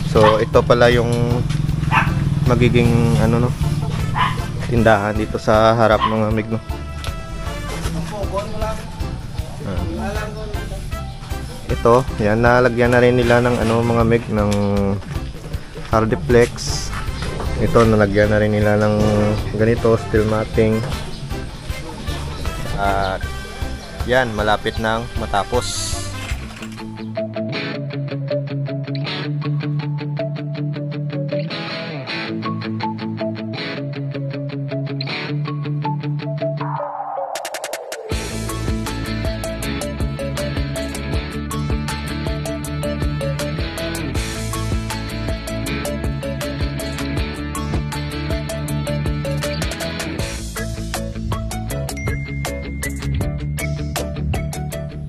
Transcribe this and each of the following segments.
So ito pala yung magiging ano no, tindahan dito sa harap mga mig no. Ito, yan, nalagyan na rin nila ng ano mga mig ng Hardiplex. Ito, nalagyan na rin nila ng ganito, steel matting. At yan, malapit nang matapos.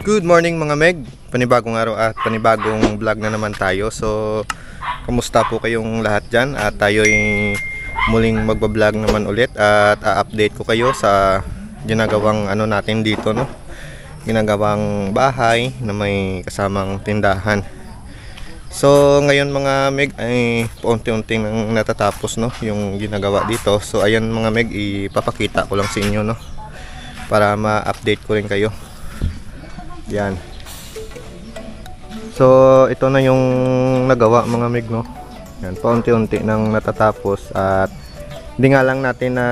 Good morning mga meg, panibagong araw at panibagong vlog na naman tayo. So, kamusta po kayong lahat dyan? At tayo'y muling magbablog naman ulit at update ko kayo sa ginagawang ano natin dito no. Ginagawang bahay na may kasamang tindahan. So, ngayon mga meg ay paunti-unting nang natatapos no yung ginagawa dito. So, ayan mga meg, ipapakita ko lang sa inyo no para ma-update ko rin kayo. Yan. So ito na yung nagawa mga mig no. Yan, paunti-unti nang natatapos at hindi nga lang natin na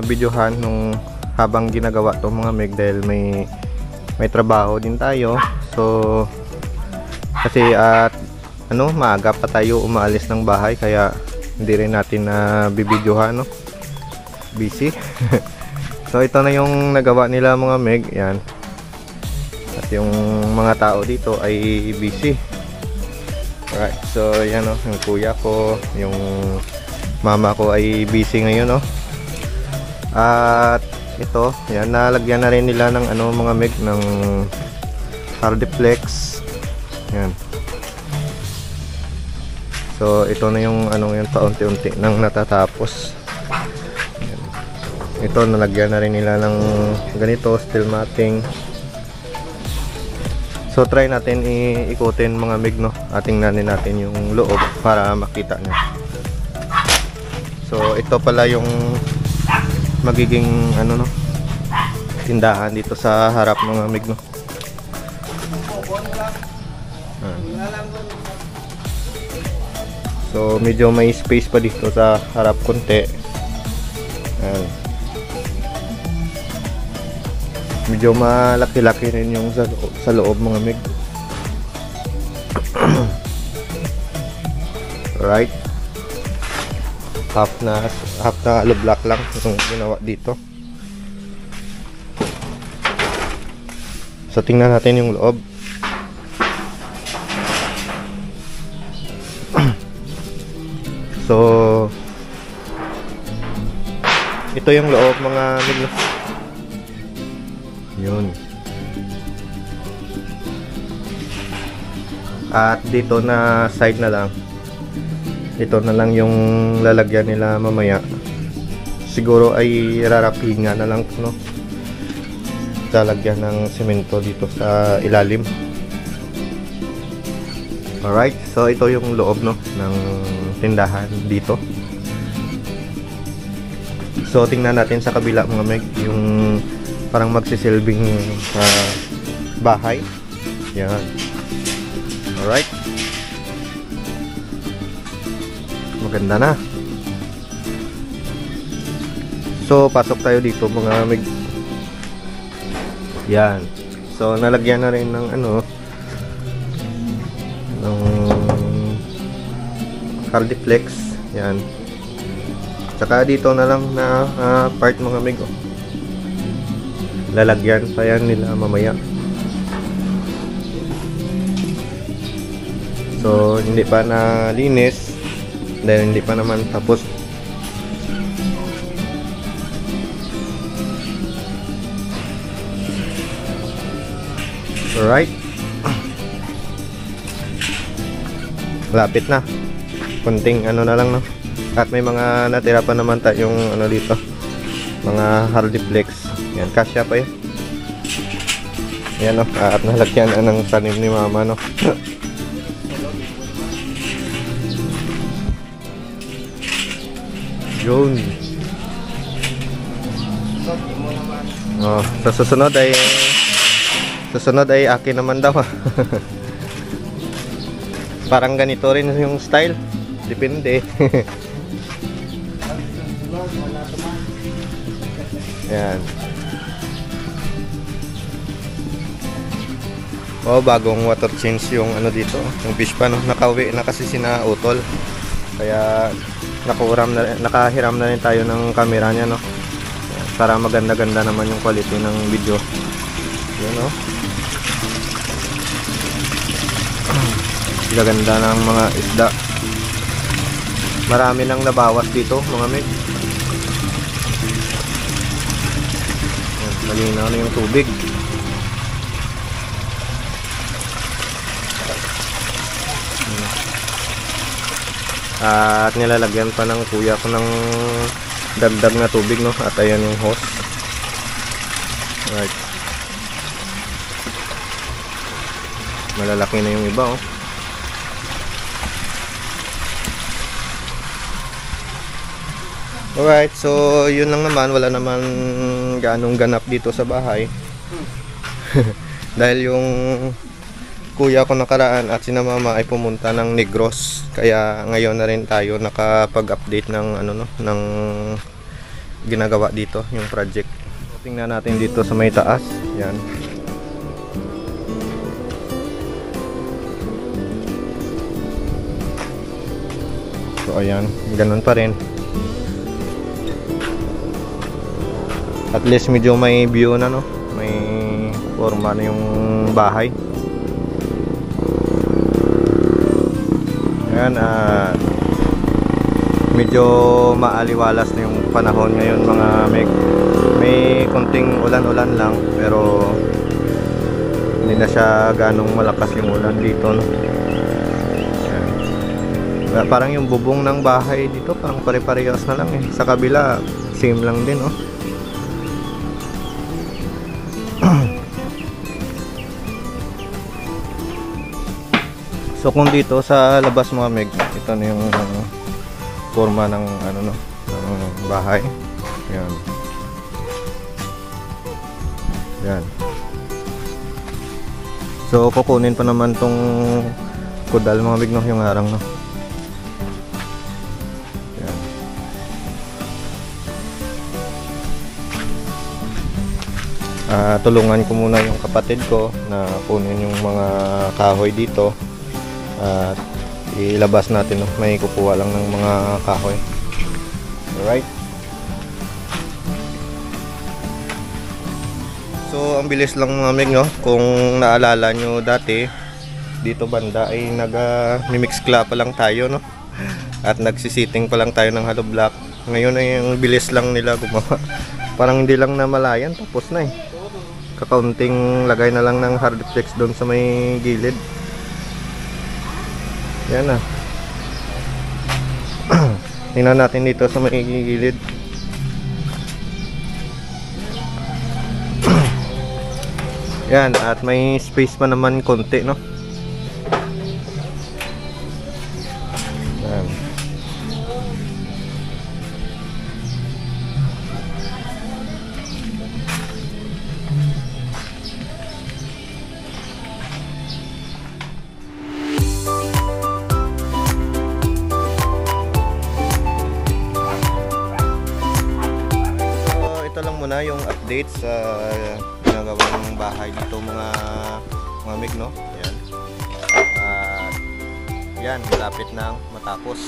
videohan nung habang ginagawa to mga mig dahil may trabaho din tayo. So kasi at ano, maaga pa tayo umaalis ng bahay kaya hindi rin natin na bibidyohan no. Busy. So ito na yung nagawa nila mga meg. Yan. At yung mga tao dito ay busy. Alright, so yan o, yung kuya ko, yung mama ko ay busy ngayon o. At ito, yan, nalagyan na rin nila ng ano mga meg ng Hardiplex. Yan. So ito na yung ano yan, paunti-unti nang natatapos. Yan. Ito, nalagyan na rin nila ng ganito, steel matting. So try natin ikutin mga mig no. Tingnan natin yung loob para makita niyo. So ito pala yung magiging ano no, tindahan dito sa harap mga mig no. So medyo may space pa dito sa harap konti. Medyo malaki-laki rin yung sa loob mga mig. Right. Half na hollow block lang yung ginawa dito. So tingnan natin yung loob. So ito yung loob mga mig. Yun. At dito na side na lang. Ito na lang yung lalagyan nila mamaya. Siguro ay rarapihan na lang no. Lalagyan ng semento dito sa ilalim. Alright, so ito yung loob no ng tindahan dito. So tingnan natin sa kabila mga meg yung parang magsisilbing bahay. Yan. Alright. Maganda na. So pasok tayo dito mga mig. Yan. So nalagyan na rin ng ano ng Hardiplex. Yan. Tsaka dito na lang na part mga mig oh. Lalagyan pa yan nila mamaya. So hindi pa nalinis dahil hindi pa naman tapos. Alright. Lapit na. Kunting ano na lang no. At may mga natira pa naman tayong ano dito. Mga Hardiplex. Yan, kasya pa yun. Yan no, at nalagyan na ng tanim ni mama no. Yun. Oh, sa susunod ay akin naman daw. Parang ganito rin yung style. Depende. Yan. Oh, bagong water change yung ano dito, yung fish pan, no? Nakauwi na kasi sina Utol. Kaya nakahiram na rin tayo ng camera niya, no. Para maganda-ganda naman yung quality ng video. Yan, no. Gaganda ng mga isda. Marami nang nabawas dito, mga mig. Malinaw na yung tubig. At nilalagyan pa ng kuya ko ng dagdag na tubig, no. At ayan yung hose. Right. Malalaki na yung iba, oh. Alright, so yun lang naman. Wala naman ganong ganap dito sa bahay. Dahil yung kuya ko nakaraan at sina mama ay pumunta ng Negros. Kaya ngayon na rin tayo nakapag-update ng ano, no, ng ginagawa dito, yung project. Tingnan natin dito sa may taas. Yan. So ayan, ganun pa rin. At least medyo may view na, no? May forma na yung bahay. Ayan, medyo maaliwalas na yung panahon ngayon, mga meg. May konting ulan-ulan lang, pero hindi na siya ganong malakas yung ulan dito, no? Ayan. Parang yung bubong ng bahay dito parang pare-parehas na lang eh. Sa kabila same lang din, oh. So kung dito sa labas, mga meg, ito na yung forma ng ano, no, ng bahay. Ayan. Ayan. So kukunin pa naman tong kudal, mga meg, no, yung harang, no. Ayan. Tulungan ko muna yung kapatid ko na kunin yung mga kahoy dito. At ilabas natin, no? May kukuha lang ng mga kahoy. Alright. So ang bilis lang, mga meg, no? Kung naalala nyo dati, dito banda ay nag-mimixcla pa lang tayo, no? At nagsisitting pa lang tayo ng hollow block. Ngayon ay ang bilis lang nila gumawa. Parang hindi lang namalayan, tapos na eh. Kakaunting lagay na lang ng hard flex doon sa may gilid. Yan na. Tingnan natin dito sa may gilid. Yan, at may space pa naman konti, no? Yan. Ito lang muna yung update sa ginagawa ng bahay dito, mga meg, no? Yan. Yan, malapit nang matapos.